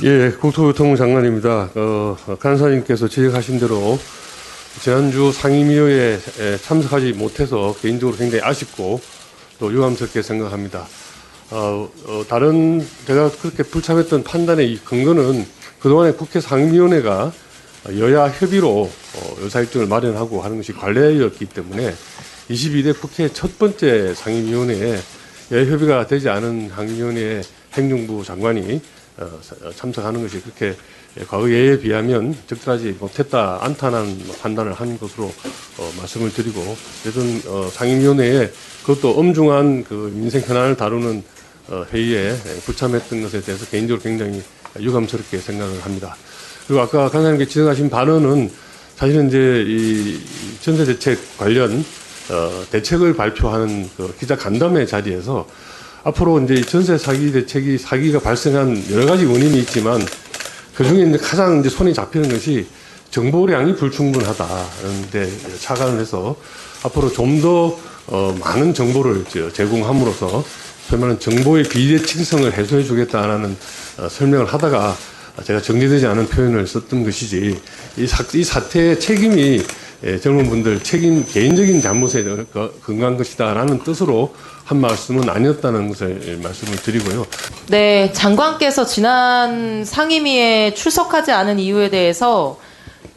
예, 국토교통부 장관입니다. 간사님께서 지적하신 대로 지난주 상임위원회에 참석하지 못해서 개인적으로 굉장히 아쉽고 또 유감스럽게 생각합니다. 다른 제가 그렇게 불참했던 판단의 이 근거는 그동안에 국회 상임위원회가 여야 협의로 의사일정을 마련하고 하는 것이 관례였기 때문에 22대 국회 첫 번째 상임위원회에 여야 협의가 되지 않은 상임위원회에 행정부 장관이 참석하는 것이 그렇게 과거 예에 비하면 적절하지 못했다 않다는 판단을 한 것으로 말씀을 드리고, 어쨌든 상임위원회에 그것도 엄중한 그 민생 현안을 다루는 회의에 불참했던 것에 대해서 개인적으로 굉장히 유감스럽게 생각을 합니다. 그리고 아까 간사님께 지적하신 발언은 사실은 이제 이 전세 대책 관련 대책을 발표하는 그 기자 간담회 자리에서 앞으로 이제 전세 사기 대책이 사기가 발생한 여러 가지 원인이 있지만 그 중에 이제 가장 이제 손이 잡히는 것이 정보량이 불충분하다는데 착안을 해서 앞으로 좀 더 많은 정보를 제공함으로써 소위 말하는 정보의 비대칭성을 해소해 주겠다라는 설명을 하다가 제가 정리되지 않은 표현을 썼던 것이지, 이 사태의 책임이 젊은 분들 개인적인 잘못에 근거한 것이다라는 뜻으로 한 말씀은 아니었다는 것을 말씀을 드리고요. 네, 장관께서 지난 상임위에 출석하지 않은 이유에 대해서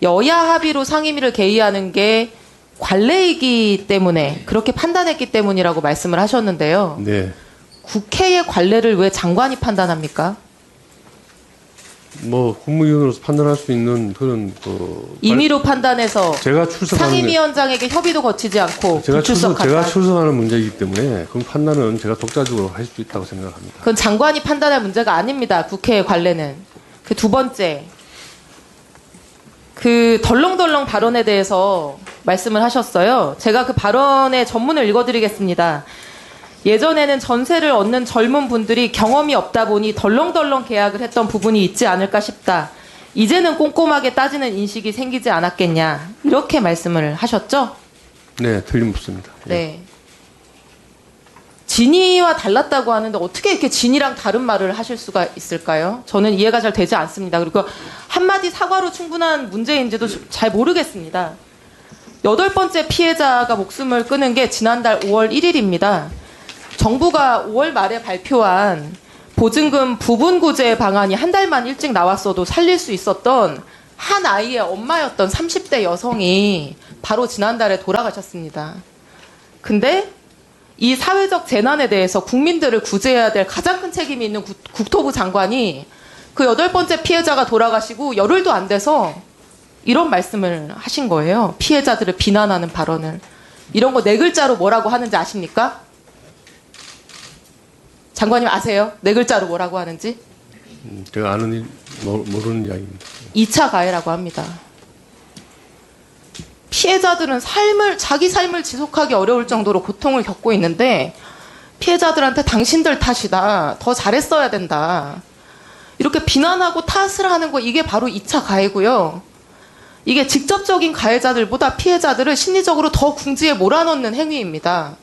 여야 합의로 상임위를 개의하는 게 관례이기 때문에 그렇게 판단했기 때문이라고 말씀을 하셨는데요. 네. 국회의 관례를 왜 장관이 판단합니까? 뭐 국무위원으로서 판단할 수 있는 그런 임의로 판단해서 제가 출석하는 상임위원장에게 협의도 거치지 않고 제가 불출석한다. 출석하는 문제이기 때문에 그 판단은 제가 독자적으로 할 수 있다고 생각합니다. 그건 장관이 판단할 문제가 아닙니다. 국회의 관례는. 그 두 번째, 그 덜렁덜렁 발언에 대해서 말씀을 하셨어요. 제가 그 발언의 전문을 읽어드리겠습니다. 예전에는 전세를 얻는 젊은 분들이 경험이 없다 보니 덜렁덜렁 계약을 했던 부분이 있지 않을까 싶다. 이제는 꼼꼼하게 따지는 인식이 생기지 않았겠냐. 이렇게 말씀을 하셨죠? 네, 틀림없습니다. 네. 진위와 달랐다고 하는데 어떻게 이렇게 진위랑 다른 말을 하실 수가 있을까요? 저는 이해가 잘 되지 않습니다. 그리고 한마디 사과로 충분한 문제인지도 잘 모르겠습니다. 8번째 피해자가 목숨을 끊은 게 지난달 5월 1일입니다. 정부가 5월 말에 발표한 보증금 부분 구제 방안이 한 달만 일찍 나왔어도 살릴 수 있었던 한 아이의 엄마였던 30대 여성이 바로 지난달에 돌아가셨습니다. 근데 이 사회적 재난에 대해서 국민들을 구제해야 될 가장 큰 책임이 있는 국토부 장관이 그 8번째 피해자가 돌아가시고 열흘도 안 돼서 이런 말씀을 하신 거예요. 피해자들을 비난하는 발언을. 이런 거 4글자로 뭐라고 하는지 아십니까? 장관님 아세요? 4글자로 뭐라고 하는지? 제가 아는 모르는 이야기입니다. 2차 가해라고 합니다. 피해자들은 자기 삶을 지속하기 어려울 정도로 고통을 겪고 있는데 피해자들한테 당신들 탓이다. 더 잘했어야 된다. 이렇게 비난하고 탓을 하는 거, 이게 바로 2차 가해고요. 이게 직접적인 가해자들보다 피해자들을 심리적으로 더 궁지에 몰아넣는 행위입니다.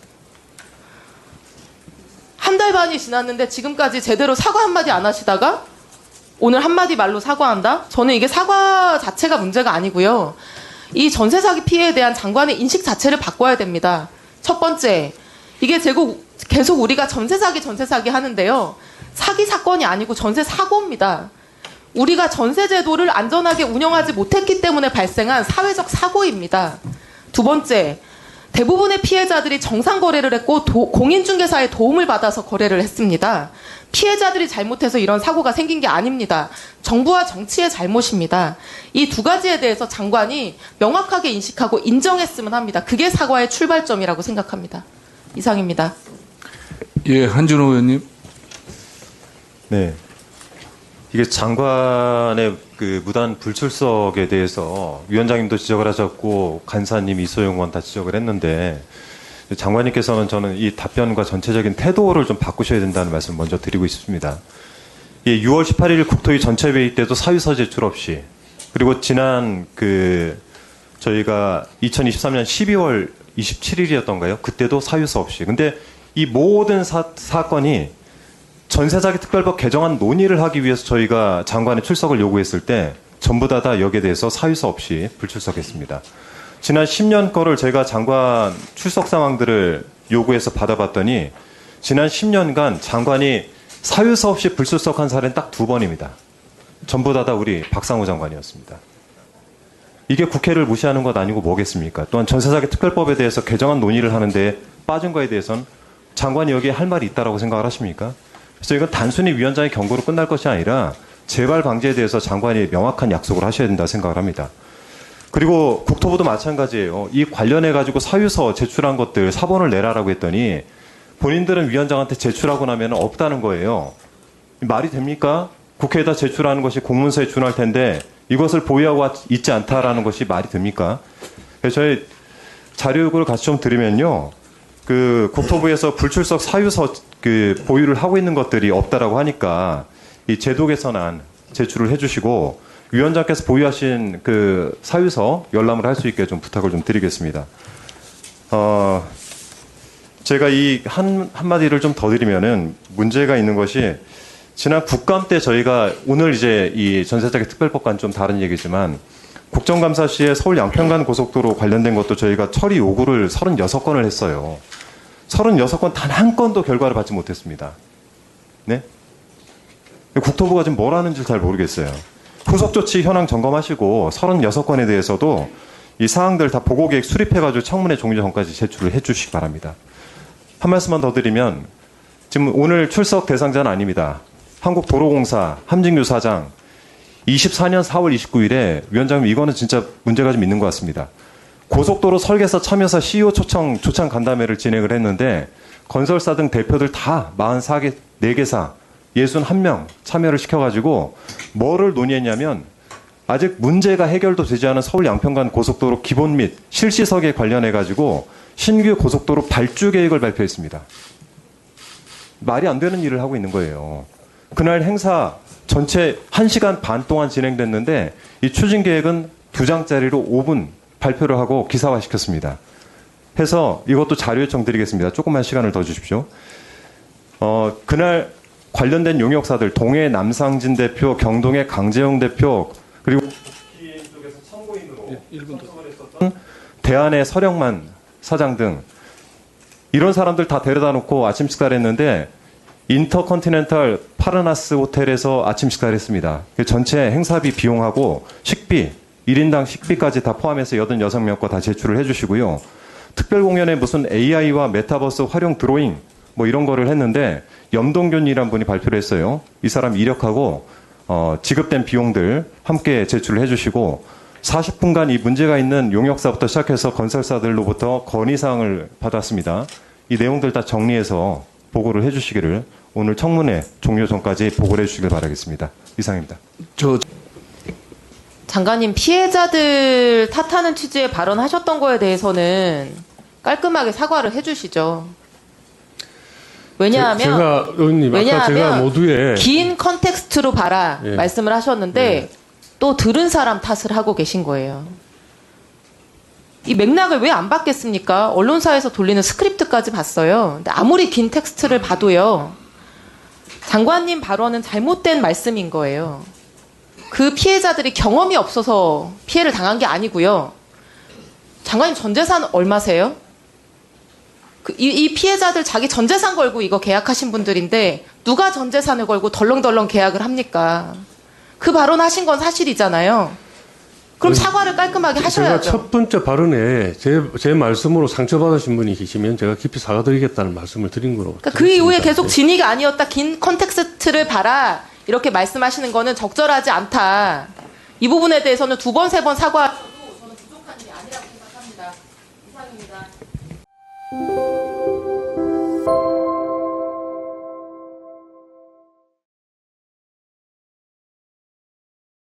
한 달 반이 지났는데 지금까지 제대로 사과 한마디 안 하시다가 오늘 한마디 말로 사과한다? 저는 이게 사과 자체가 문제가 아니고요. 이 전세 사기 피해에 대한 장관의 인식 자체를 바꿔야 됩니다. 첫 번째, 이게 계속 우리가 전세 사기 하는데요. 사기 사건이 아니고 전세 사고입니다. 우리가 전세 제도를 안전하게 운영하지 못했기 때문에 발생한 사회적 사고입니다. 두 번째, 대부분의 피해자들이 정상 거래를 했고 공인중개사의 도움을 받아서 거래를 했습니다. 피해자들이 잘못해서 이런 사고가 생긴 게 아닙니다. 정부와 정치의 잘못입니다. 이 두 가지에 대해서 장관이 명확하게 인식하고 인정했으면 합니다. 그게 사과의 출발점이라고 생각합니다. 이상입니다. 예, 한준호 의원님. 네. 이게 장관의 그 무단 불출석에 대해서 위원장님도 지적을 하셨고 간사님 이소영 의원 다 지적을 했는데, 장관님께서는 저는 이 답변과 전체적인 태도를 좀 바꾸셔야 된다는 말씀을 먼저 드리고 싶습니다. 6월 18일 국토위 전체 회의 때도 사유서 제출 없이, 그리고 지난 저희가 2023년 12월 27일이었던가요? 그때도 사유서 없이. 근데 이 모든 사건이 전세자기 특별법 개정안 논의를 하기 위해서 저희가 장관의 출석을 요구했을 때 전부 다 여기에 대해서 사유서 없이 불출석했습니다. 지난 10년 거를 제가 장관 출석 상황들을 요구해서 받아봤더니 지난 10년간 장관이 사유서 없이 불출석한 사례는 딱 2번입니다. 전부 다 우리 박상우 장관이었습니다. 이게 국회를 무시하는 것 아니고 뭐겠습니까? 또한 전세자기 특별법에 대해서 개정안 논의를 하는데 빠진 거에 대해서는 장관이 여기에 할 말이 있다라고 생각을 하십니까? 그래서 이건 단순히 위원장의 경고로 끝날 것이 아니라 재발 방지에 대해서 장관이 명확한 약속을 하셔야 된다 생각을 합니다. 그리고 국토부도 마찬가지예요. 이 관련해 가지고 사유서 제출한 것들 사본을 내라라고 했더니 본인들은 위원장한테 제출하고 나면 없다는 거예요. 말이 됩니까? 국회에다 제출하는 것이 공문서에 준할 텐데 이것을 보유하고 있지 않다라는 것이 말이 됩니까? 그래서 저희 자료 요구를 같이 좀 드리면요. 그 국토부에서 불출석 사유서 그 보유를 하고 있는 것들이 없다라고 하니까 이 제도 개선안 제출을 해주시고 위원장께서 보유하신 그 사유서 열람을 할 수 있게 좀 부탁을 좀 드리겠습니다. 제가 이 한마디를 좀 더 드리면은 문제가 있는 것이 지난 국감 때 저희가 오늘 이제 이 전세자기 특별법과는 좀 다른 얘기지만 국정감사 시에 서울 양평간 고속도로 관련된 것도 저희가 처리 요구를 36건을 했어요. 36건 단 한 건도 결과를 받지 못했습니다. 네? 국토부가 지금 뭘 하는지 잘 모르겠어요. 후속 조치 현황 점검하시고 36건에 대해서도 이 사항들 다 보고계획 수립해가지고 청문회 종료 전까지 제출을 해주시기 바랍니다. 한 말씀만 더 드리면 지금 오늘 출석 대상자는 아닙니다. 한국도로공사 함진규 사장 24년 4월 29일에 위원장님 이거는 진짜 문제가 좀 있는 것 같습니다. 고속도로 설계사 참여사 CEO 초청 조찬 간담회를 진행을 했는데 건설사 등 대표들 다 44개 4개사 61명 참여를 시켜가지고 뭐를 논의했냐면 아직 문제가 해결도 되지 않은 서울 양평간 고속도로 기본 및 실시설계 관련해가지고 신규 고속도로 발주 계획을 발표했습니다. 말이 안 되는 일을 하고 있는 거예요. 그날 행사 전체 1시간 반 동안 진행됐는데 이 추진 계획은 2장짜리로 5분 발표를 하고 기사화시켰습니다. 해서 이것도 자료 요청 드리겠습니다. 조금만 시간을 더 주십시오. 그날 관련된 용역사들 동해 남상진 대표, 경동의 강재영 대표 그리고 쪽에서 참고인으로 참석을 했었던 대한의 서령만 사장 등 이런 사람들 다 데려다 놓고 아침 식사를 했는데 인터컨티넨탈 파라나스 호텔에서 아침 식사를 했습니다. 전체 행사비 비용하고 식비 1인당 식비까지 다 포함해서 86명 거 다 제출을 해주시고요. 특별 공연에 무슨 AI와 메타버스 활용 드로잉 뭐 이런 거를 했는데 염동균이란 분이 발표를 했어요. 이 사람 이력하고 지급된 비용들 함께 제출을 해주시고 40분간 이 문제가 있는 용역사부터 시작해서 건설사들로부터 건의사항을 받았습니다. 이 내용들 다 정리해서 보고를 해주시기를 오늘 청문회 종료 전까지 보고를 해주시길 바라겠습니다. 이상입니다. 장관님, 피해자들 탓하는 취지의 발언하셨던 거에 대해서는 깔끔하게 사과를 해주시죠. 왜냐하면 제가 의원님 아까 제가 모두에 긴 컨텍스트로 봐라 예. 말씀을 하셨는데 예. 또 들은 사람 탓을 하고 계신 거예요. 이 맥락을 왜 안 받겠습니까? 언론사에서 돌리는 스크립트까지 봤어요. 근데 아무리 긴 텍스트를 봐도요. 장관님 발언은 잘못된 말씀인 거예요. 그 피해자들이 경험이 없어서 피해를 당한 게 아니고요. 장관님 전 재산 얼마세요? 이 피해자들 자기 전 재산 걸고 이거 계약하신 분들인데 누가 전 재산을 걸고 덜렁덜렁 계약을 합니까? 그 발언하신 건 사실이잖아요. 그럼 사과를 깔끔하게 하셔야죠. 제가 첫 번째 발언에 제 말씀으로 상처받으신 분이 계시면 제가 깊이 사과드리겠다는 말씀을 드린 거로. 그러니까 그 이후에 계속 진위가 아니었다. 긴 컨텍스트를 봐라. 이렇게 말씀하시는 거는 적절하지 않다. 이 부분에 대해서는 2번, 3번 사과하셔도 저는 부족한 일이 아니라고 생각합니다. 이상입니다.